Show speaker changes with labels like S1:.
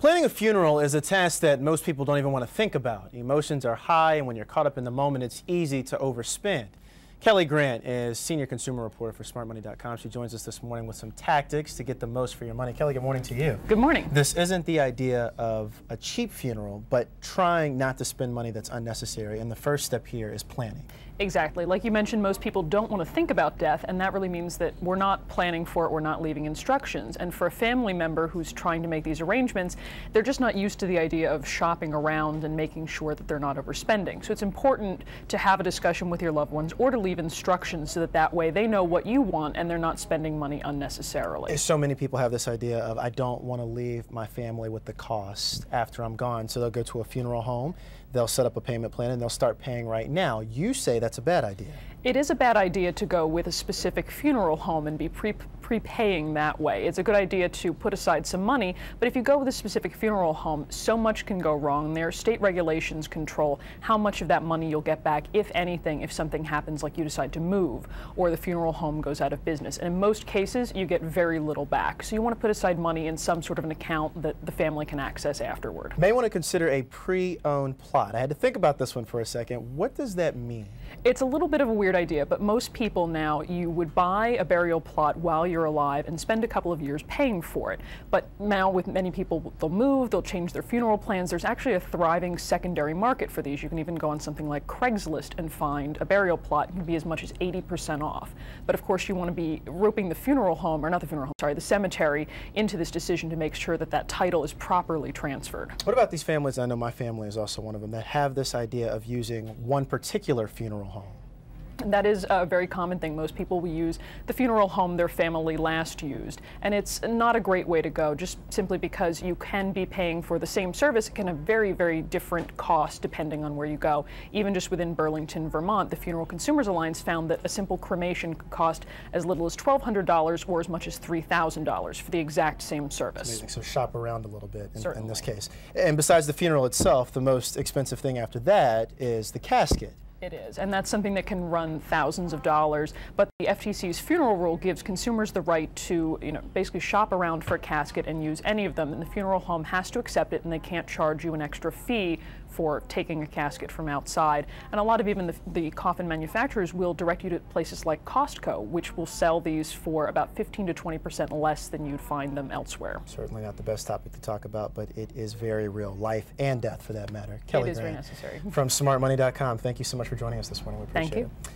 S1: Planning a funeral is a task that most people don't even want to think about. Emotions are high, and when you're caught up in the moment, it's easy to overspend. Kelli Grant is Senior Consumer Reporter for SmartMoney.com. She joins us this morning with some tactics to get the most for your money. Kelli, good morning to you.
S2: Good morning.
S1: This isn't the idea of a cheap funeral, but trying not to spend money that's unnecessary, and the first step here is planning.
S2: Exactly. Like you mentioned, most people don't want to think about death, and that really means that we're not planning for it, we're not leaving instructions. And for a family member who's trying to make these arrangements, they're just not used to the idea of shopping around and making sure that they're not overspending. So it's important to have a discussion with your loved ones or to leave instructions so that that way they know what you want and they're not spending money unnecessarily.
S1: So many people have this idea of, I don't want to leave my family with the cost after I'm gone, so they'll go to a funeral home, they'll set up a payment plan, and they'll start paying right now. You say that's a bad idea.
S2: It is a bad idea to go with a specific funeral home and be prepaying that way. It's a good idea to put aside some money, but if you go with a specific funeral home, so much can go wrong there. State regulations control how much of that money you'll get back, if anything, if something happens like you decide to move or the funeral home goes out of business. And in most cases, you get very little back. So you want to put aside money in some sort of an account that the family can access afterward.
S1: You may want to consider a pre-owned plot. I had to think about this one for a second. What does that mean?
S2: It's a little bit of a weird idea, but most people now, you would buy a burial plot while you're alive and spend a couple of years paying for it. But now with many people, they'll move, they'll change their funeral plans. There's actually a thriving secondary market for these. You can even go on something like Craigslist and find a burial plot. It can be as much as 80% off. But of course you want to be roping the funeral home, or not the funeral home, sorry, the cemetery into this decision to make sure that that title is properly transferred.
S1: What about these families, I know my family is also one of them, that have this idea of using one particular funeral home?
S2: That is a very common thing. Most people will use the funeral home their family last used, and it's not a great way to go, just simply because you can be paying for the same service. It can have very, very different costs depending on where you go. Even just within Burlington, Vermont, the Funeral Consumers Alliance found that a simple cremation could cost as little as $1,200 or as much as $3,000 for the exact same service.
S1: Amazing. So shop around a little bit in this case. And besides the funeral itself, the most expensive thing after that is the casket.
S2: It is, and that's something that can run thousands of dollars, but the FTC's funeral rule gives consumers the right to, basically shop around for a casket and use any of them, and the funeral home has to accept it, and they can't charge you an extra fee for taking a casket from outside. And a lot of even the coffin manufacturers will direct you to places like Costco, which will sell these for about 15 to 20% less than you'd find them elsewhere.
S1: Certainly not the best topic to talk about, but it is very real, life and death for that matter. Kelli
S2: It is
S1: Grant
S2: very necessary.
S1: from SmartMoney.com. Thank you so much for joining us this morning. We appreciate it.
S2: Thank you.